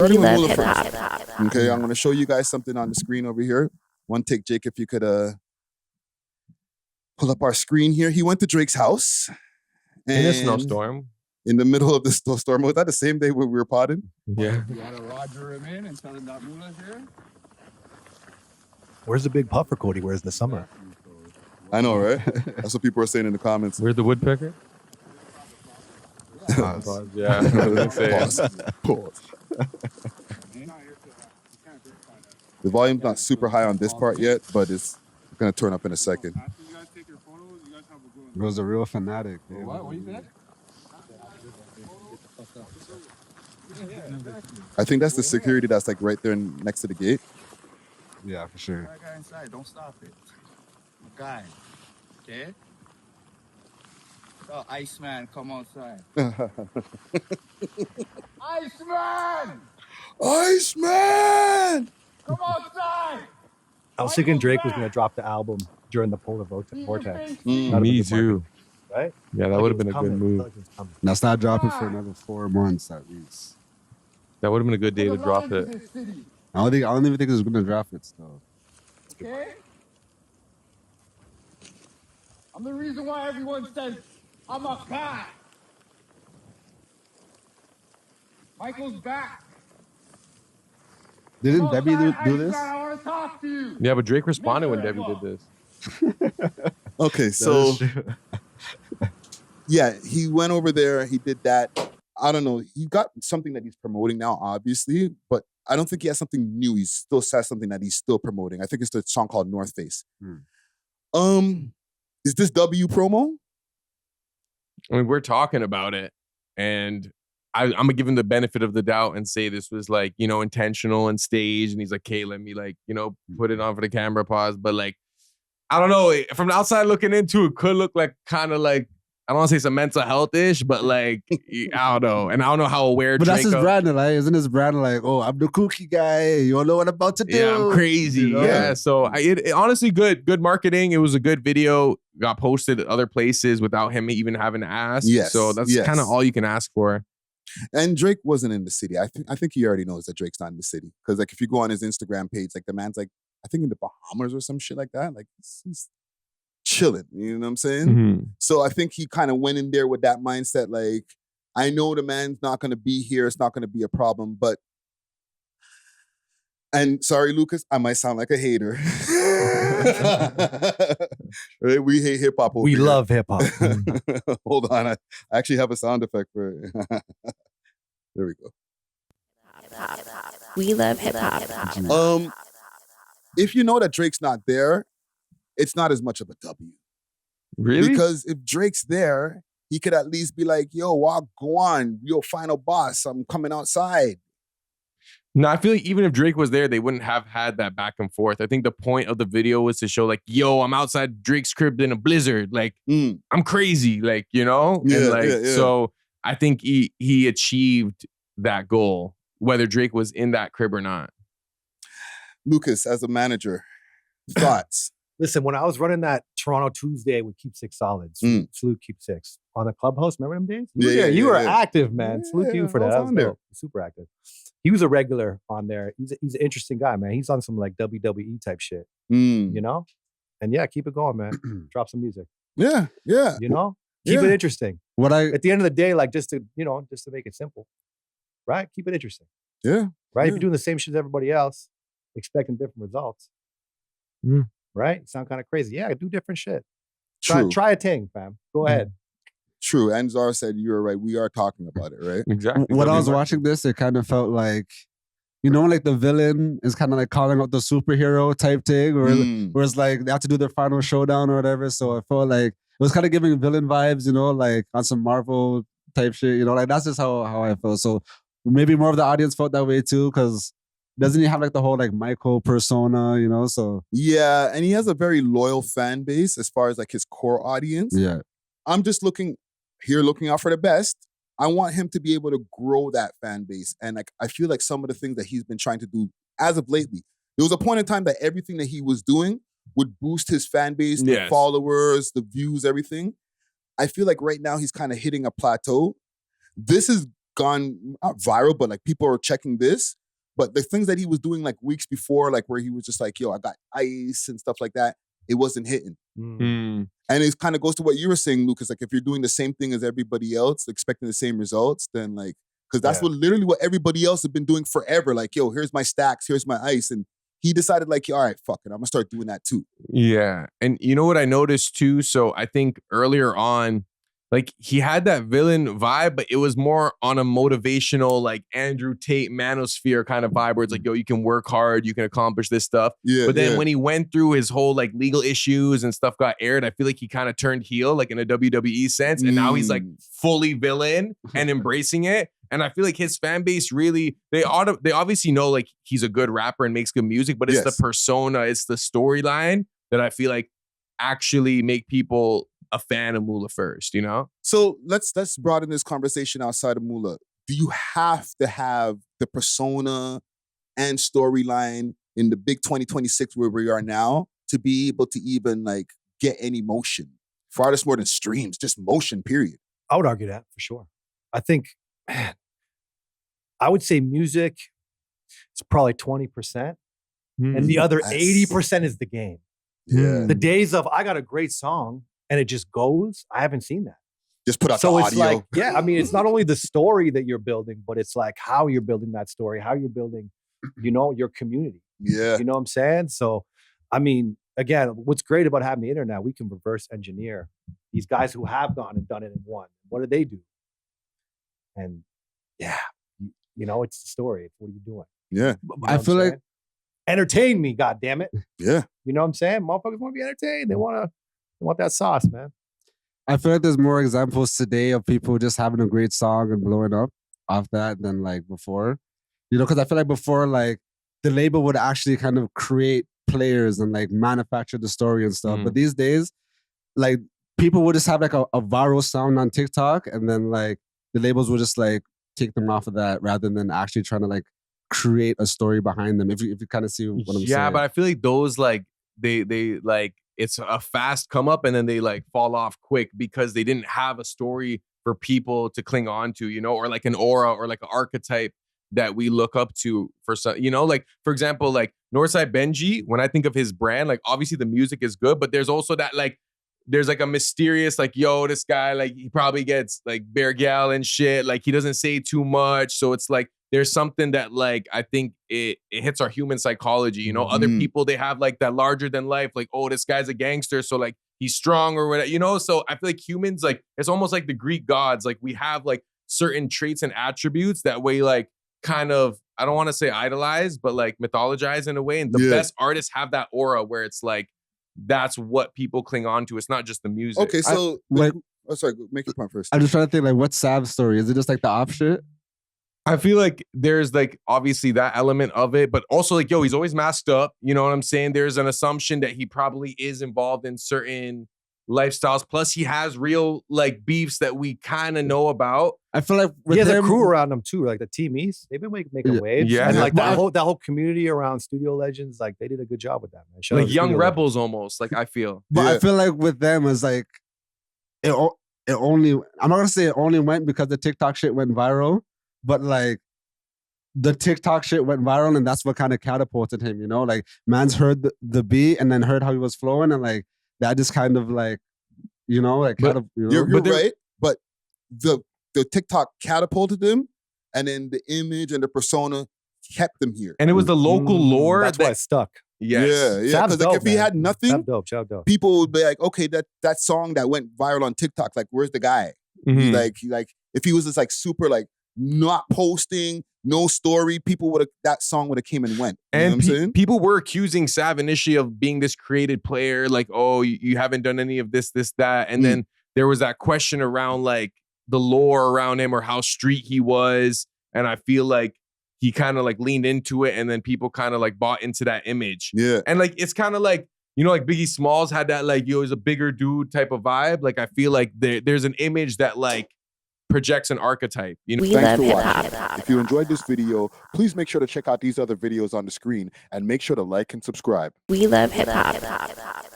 We love hip hop. Okay, I'm going to show you guys something on the screen over here. One take, Jake, if you could pull up our screen here. He went to Drake's house. In a snowstorm. In the middle of the snowstorm. Was that the same day when we were potting? Yeah. You gotta Roger him in and tell him that Moula's here. Where's the big puffer coat he wears in the summer? I know, right? That's what people are saying in the comments. Where's the woodpecker? Pause. Yeah, I didn't say it. Pause. The volume's not super high on this part yet, but it's going to turn up in a second. Bro's a real fanatic. Dude. What you said? I think that's the security that's like right there next to the gate. Yeah, for sure. Guy inside, don't stop it. Guy, okay? Oh, Iceman, come outside. Iceman! Iceman! Come outside! I was thinking Drake was going to drop the album during the polar vortex. Me too. Right? Yeah, that would have been a good move. That's not dropping for another 4 months at least. That would have been a good day to drop it. I don't even think it's gonna drop it still. Okay? I'm the reason why everyone says I'm a guy. Michael's back. Didn't Debbie do this? I want to talk to you. Yeah, but Drake responded when Debbie did this. Okay, so yeah, he went over there. He did that. I don't know. He got something that he's promoting now, obviously, but I don't think he has something new. He still says something that he's still promoting. I think it's the song called North Face. Is this W promo? I mean, we're talking about it, and I'm gonna give him the benefit of the doubt and say this was like, you know, intentional and staged. And he's like, "Okay, let me like, you know, put it on for the camera pause." But like, I don't know. From the outside looking into it, could look like kind of like, I don't want to say some mental health ish, but like, I don't know. And I don't know how aware But Drake that's his brand, like, isn't his brand like, oh, I'm the kooky guy. You don't know what I'm about to do. Yeah, I'm crazy. You know? Yeah. So it honestly good marketing. It was a good video. Got posted at other places without him even having to ask. Yes. So that's kind of all you can ask for. And Drake wasn't in the city. I think he already knows that Drake's not in the city. Because like if you go on his Instagram page, like the man's like, I think in the Bahamas or some shit like that. Like he's chilling. You know what I'm saying? Mm-hmm. So I think he kind of went in there with that mindset, like, I know the man's not going to be here. It's not going to be a problem. But, and sorry, Lucas, I might sound like a hater. Right? We hate hip hop. We love hip hop. Hold on. I actually have a sound effect for it. There we go. We love hip hop. If you know that Drake's not there, it's not as much of a W. Really? Because if Drake's there, he could at least be like, yo, go on. Yo, final boss. I'm coming outside. No, I feel like even if Drake was there, they wouldn't have had that back and forth. I think the point of the video was to show like, yo, I'm outside Drake's crib in a blizzard. Like, I'm crazy. Like, you know? Yeah, and like, yeah. So I think he achieved that goal, whether Drake was in that crib or not. Lucas, as a manager, thoughts? Listen, when I was running that Toronto Tuesday with Keep Six Solids, Salute Keep Six on the Clubhouse, remember them days? You were active, man. Salute to you for that. That was dope. Super active. He was a regular on there. He's an interesting guy, man. He's on some like WWE type shit, you know? And yeah, keep it going, man. Drop some music. Yeah. You know? Keep it interesting. At the end of the day, like just to make it simple, right? Keep it interesting. Yeah. Right? If you're doing the same shit as everybody else, expecting different results. Right? Sound kind of crazy. Yeah, do different shit. Try a thing, fam. Go ahead. True. And Zara said you were right. We are talking about it, right? Exactly. When I was watching this, it kind of felt like, you know, like the villain is kind of like calling out the superhero type thing, where it's like they have to do their final showdown or whatever. So I felt like it was kind of giving villain vibes, you know, like on some Marvel type shit, you know, like that's just how I felt. So maybe more of the audience felt that way too, because doesn't he have like the whole like Michael persona, you know? So yeah, and he has a very loyal fan base as far as like his core audience. Yeah. I'm just looking out for the best. I want him to be able to grow that fan base. And like I feel like some of the things that he's been trying to do as of lately, there was a point in time that everything that he was doing would boost his fan base, the followers, the views, everything. I feel like right now he's kind of hitting a plateau. This is gone not viral, but like people are checking this. But the things that he was doing like weeks before, like where he was just like, yo, I got ice and stuff like that, it wasn't hitting. And it kind of goes to what you were saying, Lucas. Like if you're doing the same thing as everybody else, expecting the same results, then like, because that's literally what everybody else has been doing forever. Like, yo, here's my stacks, here's my ice. And he decided like, all right, fuck it, I'm gonna start doing that too. Yeah. And you know what I noticed too? So I think earlier on, like he had that villain vibe, but it was more on a motivational, like Andrew Tate manosphere kind of vibe where it's like, yo, you can work hard, you can accomplish this stuff. Yeah, but then when he went through his whole like legal issues and stuff got aired, I feel like he kind of turned heel, like in a WWE sense. And now he's like fully villain and embracing it. And I feel like his fan base really, they obviously know like he's a good rapper and makes good music, but it's the persona, it's the storyline that I feel like actually make people a fan of Moula first, you know? So let's broaden this conversation outside of Moula. Do you have to have the persona and storyline in the big 2026 where we are now to be able to even like get any motion? For artists more than streams, just motion, period. I would argue that for sure. I think, man, I would say music is probably 20%. And the other 80% is the game. Yeah. The days of, I got a great song and it just goes, I haven't seen that. Just put out so the it's audio. like, yeah, I mean, it's not only the story that you're building, but it's like how you're building that story, how you're building, you know, your community. Yeah. You know what I'm saying? So, I mean, again, what's great about having the internet, we can reverse engineer these guys who have gone and done it and won. What do they do? And yeah, you know, it's the story. It's what are you doing? Yeah. You know I feel like entertain me, God damn it. Yeah. You know what I'm saying? Motherfuckers want to be entertained. They want that sauce, man. I feel like there's more examples today of people just having a great song and blowing up off that than like before. You know, because I feel like before, like the label would actually kind of create players and like manufacture the story and stuff. But these days, like people would just have like a viral sound on TikTok and then like the labels would just like take them off of that rather than actually trying to like create a story behind them. If you kind of see what I'm saying. Yeah, but I feel like those like they like it's a fast come up and then they like fall off quick because they didn't have a story for people to cling on to, you know, or like an aura or like an archetype that we look up to for some, you know, like for example, like Northside Benji, when I think of his brand, like obviously the music is good, but there's also that like there's like a mysterious like, yo, this guy, like he probably gets like Bear Gal and shit. Like he doesn't say too much. So it's like, there's something that like, I think it hits our human psychology, you know, other people, they have like that larger than life, like, oh, this guy's a gangster. So like he's strong or whatever, you know? So I feel like humans, like, it's almost like the Greek gods. Like we have like certain traits and attributes that we like kind of, I don't want to say idolize, but like mythologize in a way. And the best artists have that aura where it's like, that's what people cling on to. It's not just the music. Okay, so sorry, make your point first. I'm just trying to think like what's Sav's story? Is it just like the op shit? I feel like there's like obviously that element of it, but also like, yo, he's always masked up. You know what I'm saying? There's an assumption that he probably is involved in certain lifestyles. Plus he has real like beefs that we kind of know about. I feel like with he has him, a crew around him too, like the Team East. They've been making waves. Yeah. And like that whole community around Studio Legends, like they did a good job with that, man. Shout out Like to young Studio rebels almost, like I feel. But I feel like with them it's like it only, I'm not gonna say it only went because the TikTok shit went viral, but like the TikTok shit went viral and that's what kind of catapulted him, you know? Like man's heard the beat and then heard how he was flowing and like that just kind of like, you know, like kind of, you know? You're right, but the TikTok catapulted him and then the image and the persona kept them here. And it was the local lore that's why it stuck. Yes. Yeah. Because like if he had nothing, dope. people would be like, okay, that song that went viral on TikTok, like where's the guy? He like if he was just like super like not posting, no story, that song would have came and went. You know what I'm saying? People were accusing Sav initially of being this created player, like, oh, you haven't done any of this, that. And then there was that question around like the lore around him or how street he was. And I feel like he kind of like leaned into it and then people kind of like bought into that image. Yeah. And like, it's kind of like, you know, like Biggie Smalls had that like, yo, he's a bigger dude type of vibe. Like, I feel like there's an image that like projects an archetype. You know? Thanks for watching. If you enjoyed this video, please make sure to check out these other videos on the screen and make sure to like and subscribe. We love hip hop.